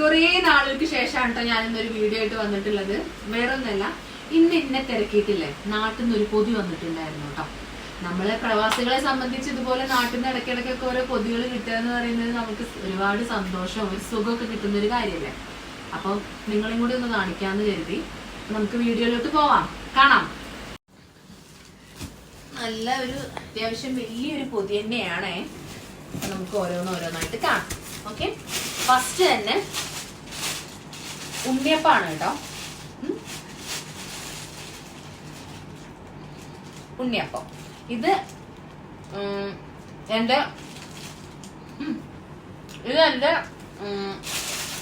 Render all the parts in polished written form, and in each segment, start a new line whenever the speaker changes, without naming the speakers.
കുറേ നാളുകൾക്ക് ശേഷമാണ് കേട്ടോ ഞാനിന്നൊരു വീഡിയോ ആയിട്ട് വന്നിട്ടുള്ളത്. വേറൊന്നല്ല, ഇന്നെ തിരക്കിയിട്ടില്ലേ, നാട്ടിൽ നിന്ന് ഒരു പൊതി വന്നിട്ടുണ്ടായിരുന്നു കേട്ടോ. നമ്മളെ പ്രവാസികളെ സംബന്ധിച്ച് ഇതുപോലെ നാട്ടിൽ നിന്ന് ഇടയ്ക്കിടയ്ക്കൊക്കെ ഓരോ പൊതികൾ കിട്ടുക എന്ന് പറയുന്നത് നമുക്ക് ഒരുപാട് സന്തോഷം, ഒരു സുഖമൊക്കെ കിട്ടുന്ന ഒരു കാര്യമല്ലേ. അപ്പം നിങ്ങളെയും കൂടി ഒന്ന് കാണിക്കാമെന്ന് കരുതി. നമുക്ക് വീഡിയോയിലോട്ട് പോവാം, കാണാം. നല്ല ഒരു അത്യാവശ്യം വലിയൊരു പൊതി തന്നെയാണേ. നമുക്ക് ഓരോന്നായിട്ട് കാണാം. ഓക്കെ, ഫസ്റ്റ് തന്നെ ഉണ്ണിയപ്പാണ് കേട്ടോ. ഉണ്ണിയപ്പം ഇത് എന്റെ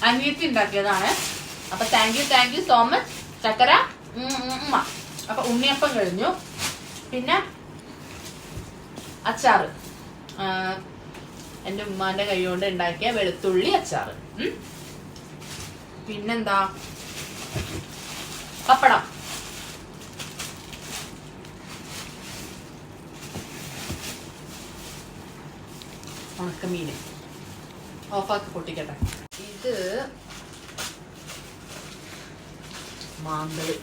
അനിയത്തി ഉണ്ടാക്കിയതാണ്. അപ്പൊ താങ്ക് യു സോ മച്ച് ചക്കര. അപ്പൊ ഉണ്ണിയപ്പം കഴിഞ്ഞു. പിന്നെ അച്ചാറ്, എന്റെ ഉമ്മാന്റെ കൈ കൊണ്ട് ഉണ്ടാക്കിയ വെളുത്തുള്ളി അച്ചാറ്. പിന്നെന്താ, പപ്പടം. ഉണക്കമീന് ഓഫാക്കി പൊട്ടിക്കട്ടെ. ഇത് മാന്തള്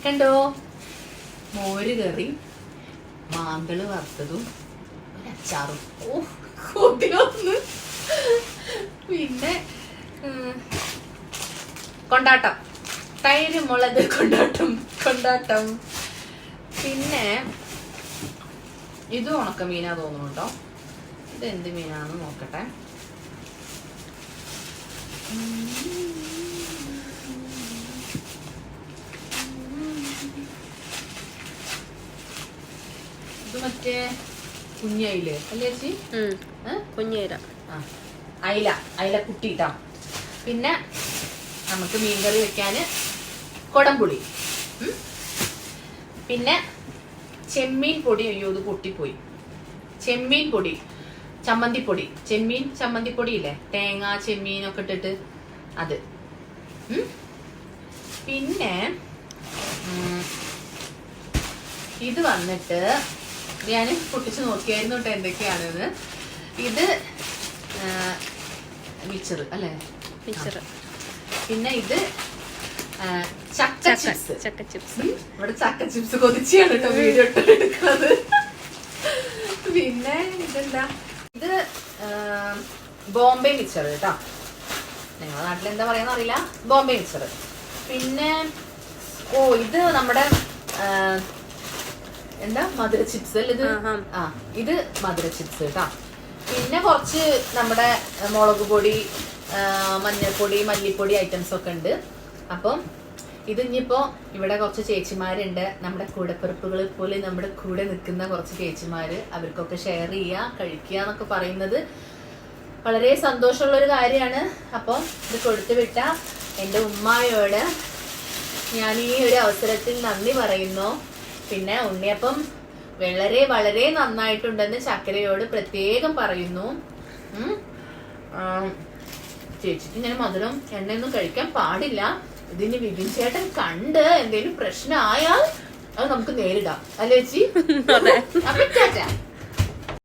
കണ്ടോ, മോര് കറി, മാന്തള് വറുത്തതും അച്ചാറും. ഓ കൊതിയൊന്ന്. പിന്നെ കൊണ്ടാട്ടം, തൈര് മുളക് കൊണ്ടാട്ടം. പിന്നെ ഇത് ഉണക്കമീനാ തോന്നുന്നു കേട്ടോ. ഇത് എന്ത് മീനാണെന്ന് നോക്കട്ടെ. ഇത് മറ്റേ കുഞ്ഞയില് അല്ലേ ചേച്ചി?
കുഞ്ഞയില.
അയില കുട്ടിട്ടാ. പിന്നെ നമുക്ക് മീൻകറി വെക്കാന് കൊടംപുളി. പിന്നെ പൊടി. അയ്യോ, ഇത് പൊട്ടിപ്പോയി. ചെമ്മീൻ പൊടി, ചമ്മന്തിപ്പൊടി. ചമ്മന്തിപ്പൊടി ഇല്ലേ, തേങ്ങ ചെമ്മീനൊക്കെ ഇട്ടിട്ട് അത്. പിന്നെ ഇത് വന്നിട്ട് ഞാൻ പൊട്ടിച്ച് നോക്കിയായിരുന്നു കേട്ടോ എന്തൊക്കെയാണെന്ന്. ഇത് മിച്ചർ അല്ലേ, മിച്ചർ. പിന്നെ ഇത് ചക്ക ചിപ്സ്. ഇവിടെ ചക്ക ചിപ്സ് കൊതിച്ചാണ് കേട്ടോ വീഡിയോ എടുക്കുന്നത്. പിന്നെ ഇതെന്താ, ഇത് ബോംബെ മിച്ചർ കേട്ടോ. നിങ്ങളുടെ നാട്ടിൽ എന്താ പറയാന്ന് അറിയില്ല, ബോംബെ മിച്ചർ. പിന്നെ ഇത് നമ്മുടെ എന്താ മധുര ചിപ്സ് അല്ലേ ഇത്? ഇത് മധുര ചിപ്സ് കേട്ടോ. പിന്നെ കുറച്ച് നമ്മുടെ മുളക് പൊടി, മഞ്ഞൾപ്പൊടി, മല്ലിപ്പൊടി ഐറ്റംസ് ഒക്കെ ഉണ്ട്. അപ്പം ഇത് ഇനിയിപ്പോ ഇവിടെ കുറച്ച് ചേച്ചിമാരുണ്ട്, നമ്മുടെ കൂടെപ്പിറപ്പുകൾ പോലെ നമ്മുടെ കൂടെ നിൽക്കുന്ന കുറച്ച് ചേച്ചിമാര്. അവർക്കൊക്കെ ഷെയർ ചെയ്യുക, കഴിക്കുക എന്നൊക്കെ പറയുന്നത് വളരെ സന്തോഷമുള്ളൊരു കാര്യമാണ്. അപ്പം ഇത് കൊടുത്തു വിട്ട എൻ്റെ ഉമ്മായോട് ഞാൻ ഈ ഒരു അവസരത്തിൽ നന്ദി പറയുന്നു. പിന്നെ ഉണ്ണിയപ്പം വളരെ നന്നായിട്ടുണ്ടെന്ന് ചക്കരയോട് പ്രത്യേകം പറയുന്നു. ചേച്ചിക്ക് ഇങ്ങനെ മധുരം എണ്ണയൊന്നും കഴിക്കാൻ പാടില്ല. ഇതിന് വിപിൻ ചേട്ടൻ കണ്ട് എന്തെങ്കിലും പ്രശ്നമായാൽ അത് നമുക്ക് നേരിടാം അല്ലേ ചേച്ചി?